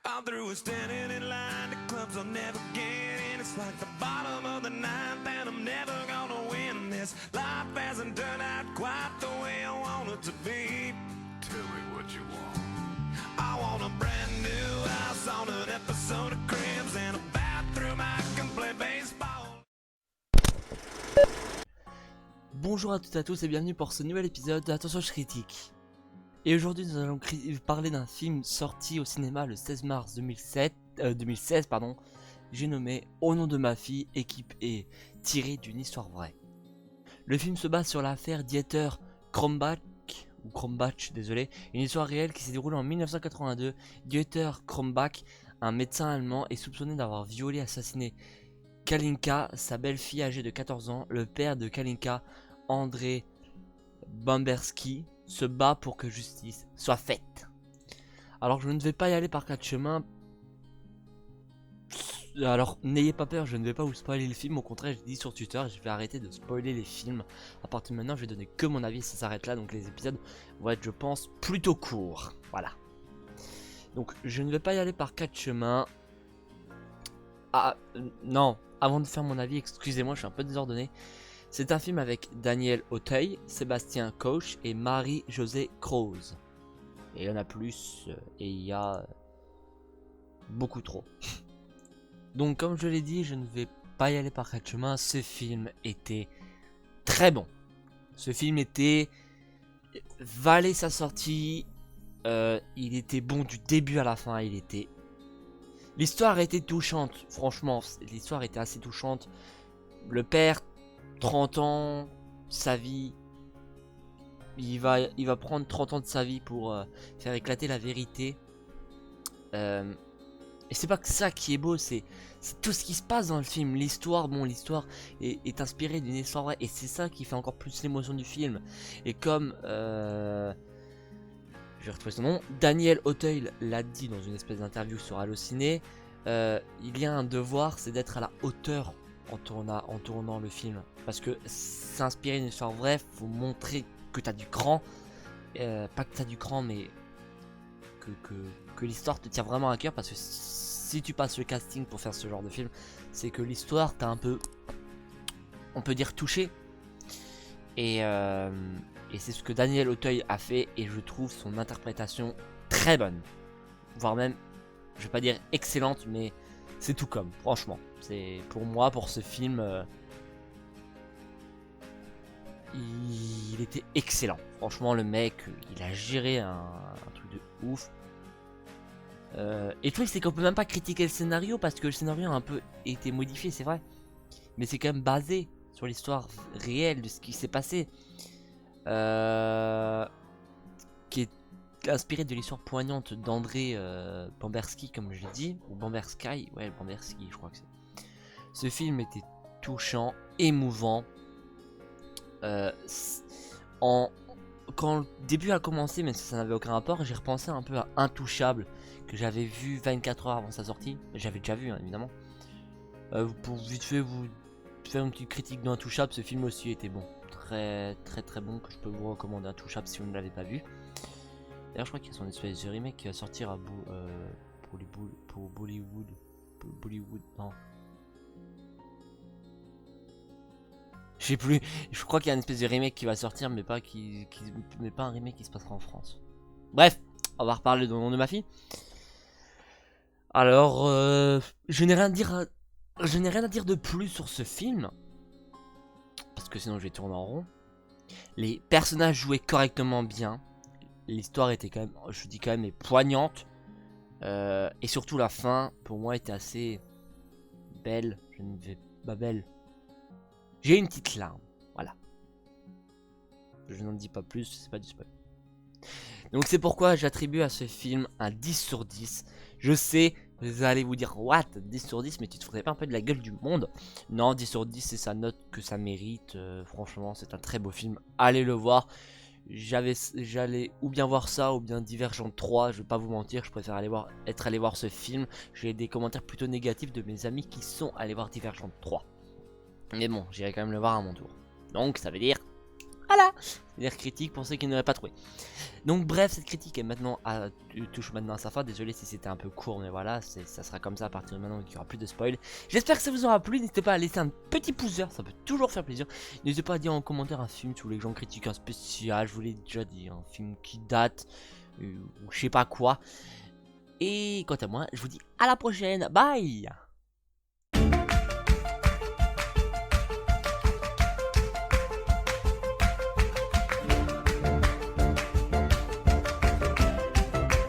All through is standing in line, the clubs I'll never get in. It's like the bottom of the ninth, and I'm never gonna win this. Life hasn't turned out quite the way I want it to be. Tell me what you want. I want a brand new house on an episode of Cribs and a bathroom I can play baseball. Bonjour à toutes et à tous et bienvenue pour ce nouvel épisode de Attention je critique. Et aujourd'hui nous allons parler d'un film sorti au cinéma le 16 mars 2016, j'ai nommé Au nom de ma fille, équipe E, tiré d'une histoire vraie. Le film se base sur l'affaire Dieter Krombach, désolé, une histoire réelle qui s'est déroulée en 1982. Dieter Krombach, un médecin allemand, est soupçonné d'avoir violé et assassiné Kalinka, sa belle-fille âgée de 14 ans. Le père de Kalinka, André Bamberski, se bat pour que justice soit faite. Alors je ne vais pas y aller par quatre chemins. Alors n'ayez pas peur, je ne vais pas vous spoiler le film. Au contraire, je dis sur Twitter, je vais arrêter de spoiler les films. À partir de maintenant, je vais donner que mon avis, ça s'arrête là. Donc les épisodes vont être, je pense, plutôt courts. Voilà. Donc je ne vais pas y aller par quatre chemins. Ah non, avant de faire mon avis, excusez-moi, je suis un peu désordonné. C'est un film avec Daniel Auteuil, Sébastien Koch et Marie-Josée Croze. Et il y en a plus, et il y a beaucoup trop. Donc comme je l'ai dit, je ne vais pas y aller par quatre chemins. Ce film était très bon. Ce film valait sa sortie. Il était bon du début à la fin. L'histoire était touchante, franchement. L'histoire était assez touchante. Le père, 30 ans, sa vie. Il va prendre 30 ans de sa vie pour faire éclater la vérité. Et c'est pas que ça qui est beau, c'est tout ce qui se passe dans le film. L'histoire, l'histoire est inspirée d'une histoire vraie. Et c'est ça qui fait encore plus l'émotion du film. Et comme je vais retrouver son nom, Daniel Auteuil l'a dit dans une espèce d'interview sur Allociné, il y a un devoir, c'est d'être à la hauteur en tournant le film. Parce que c'est inspiré d'une histoire vraie, faut montrer que t'as du cran. Pas que t'as du cran, mais que l'histoire te tient vraiment à cœur. Parce que si tu passes le casting pour faire ce genre de film, c'est que l'histoire t'a un peu, on peut dire, touché. Et c'est ce que Daniel Auteuil a fait. Et je trouve son interprétation très bonne. Voire même, je vais pas dire excellente, mais c'est tout comme, franchement. C'est pour moi, pour ce film, il était excellent. Franchement, le mec, il a géré un truc de ouf. Et le truc, c'est qu'on peut même pas critiquer le scénario parce que le scénario a un peu été modifié, c'est vrai. Mais c'est quand même basé sur l'histoire réelle de ce qui s'est passé. Qui est inspiré de l'histoire poignante d'André Bamberski, comme je l'ai dit. Ou Bamberski, ouais, Bamberski, je crois que c'est. Ce film était touchant, émouvant. Quand le début a commencé, même si ça n'avait aucun rapport, j'ai repensé un peu à Intouchable, que j'avais vu 24 heures avant sa sortie. J'avais déjà vu, hein, évidemment. Pour vite fait vous faire une petite critique d'Intouchable, ce film aussi était bon. Très très très bon, que je peux vous recommander. Intouchable si vous ne l'avez pas vu. D'ailleurs, je crois qu'il y a son espèce de remake qui va sortir pour Bollywood. Non. Je sais plus, je crois qu'il y a une espèce de remake qui va sortir, mais pas un remake qui se passera en France. Bref, on va reparler du nom de ma fille. Alors, je n'ai rien à dire de plus sur ce film, parce que sinon je vais tourner en rond. Les personnages jouaient correctement bien. L'histoire était quand même, je dis quand même, poignante. Et surtout la fin, pour moi, était assez belle. Je ne vais pas belle. J'ai une petite larme, voilà. Je n'en dis pas plus, c'est pas du spoil. Donc c'est pourquoi j'attribue à ce film un 10 sur 10. Je sais, vous allez vous dire, what, 10 sur 10, mais tu te foutrais pas un peu de la gueule du monde? Non, 10 sur 10, c'est sa note que ça mérite. Franchement, c'est un très beau film, allez le voir. J'allais ou bien voir ça, ou bien Divergente 3, je vais pas vous mentir, je préfère être allé voir ce film. J'ai des commentaires plutôt négatifs de mes amis qui sont allés voir Divergente 3. Mais bon, j'irai quand même le voir à mon tour. Donc ça veut dire Voilà, c'est-à-dire critique pour ceux qui n'auraient pas trouvé. Donc bref, cette critique est maintenant touche maintenant à sa fin. Désolé si c'était un peu court, mais voilà, ça sera comme ça à partir de maintenant, il n'y aura plus de spoil. J'espère que ça vous aura plu. N'hésitez pas à laisser un petit pouce vert, ça peut toujours faire plaisir. N'hésitez pas à dire en commentaire un film si vous voulez que j'en critique un spécial. Je vous l'ai déjà dit, un film qui date ou je sais pas quoi. Et quant à moi, je vous dis à la prochaine. Bye.